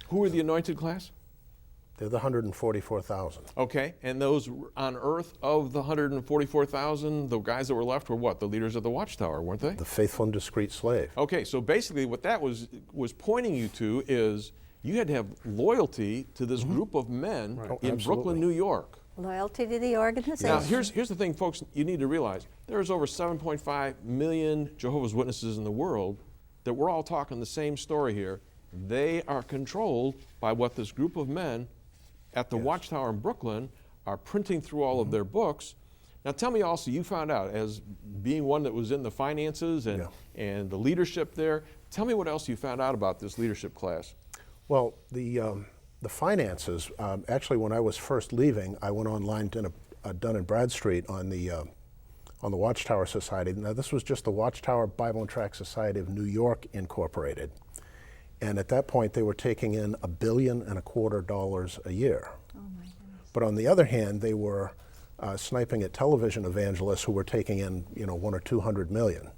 Who are the anointed class? They're the 144,000. Okay, and those on earth of the 144,000, the guys that were left were what? The leaders of the Watchtower, weren't they? The faithful and discreet slave. Okay, so basically what that was pointing you to is you had to have loyalty to this group of men in absolutely. Brooklyn, New York. Loyalty to the organization. Now, here's the thing, folks, you need to realize. There's over 7.5 million Jehovah's Witnesses in the world that we're all talking the same story here. They are controlled by what this group of men at the Watchtower in Brooklyn are printing through all of their books. Now tell me also, you found out, as being one that was in the finances and the leadership there, tell me what else you found out about this leadership class. Well, the finances, actually when I was first leaving, I went online to Dun and Bradstreet on the Watchtower Society. Now this was just the Watchtower Bible and Tract Society of New York Incorporated. And at that point, they were taking in $1.25 billion a year. Oh my goodness. But on the other hand, they were sniping at television evangelists who were taking in, $100 or $200 million.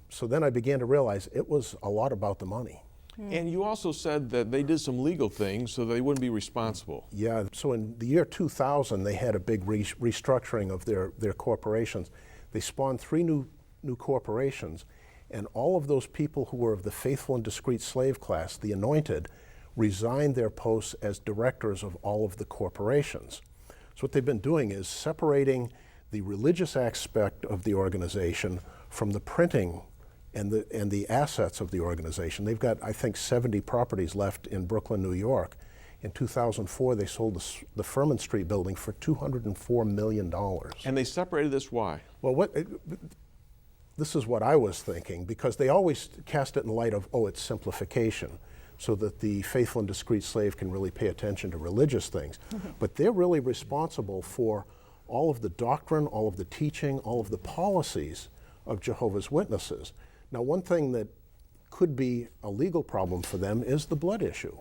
So then I began to realize it was a lot about the money. And you also said that they did some legal things so they wouldn't be responsible. Yeah. So in the year 2000, they had a big restructuring of their corporations. They spawned 3 new corporations. And all of those people who were of the faithful and discreet slave class, the anointed, resigned their posts as directors of all of the corporations. So what they've been doing is separating the religious aspect of the organization from the printing and the assets of the organization. They've got, I think, 70 properties left in Brooklyn, New York. In 2004, they sold the Furman Street building for $204 million. And they separated this, why? Well, this is what I was thinking, because they always cast it in light of, it's simplification, so that the faithful and discreet slave can really pay attention to religious things. But they're really responsible for all of the doctrine, all of the teaching, all of the policies of Jehovah's Witnesses. Now, one thing that could be a legal problem for them is the blood issue,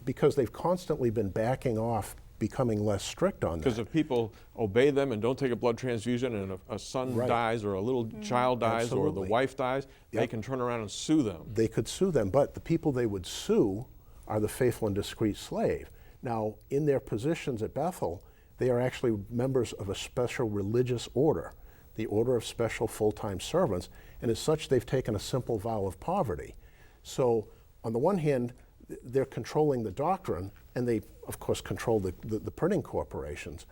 because they've constantly been backing off, becoming less strict on that. Because if people obey them and don't take a blood transfusion and a son dies or a little child dies or the wife dies, they can turn around and sue them. They could sue them, but the people they would sue are the faithful and discreet slave. Now, in their positions at Bethel, they are actually members of a special religious order, the Order of Special Full-Time Servants, and as such, they've taken a simple vow of poverty. So, on the one hand, they're controlling the doctrine, and they, of course, control the printing corporations,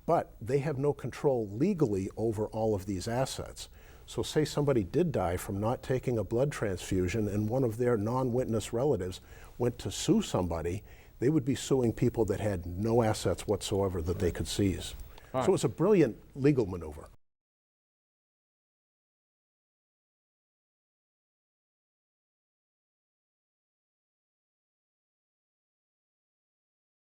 but they have no control legally over all of these assets. So say somebody did die from not taking a blood transfusion and one of their non-witness relatives went to sue somebody, they would be suing people that had no assets whatsoever that they could seize. So it's a brilliant legal maneuver.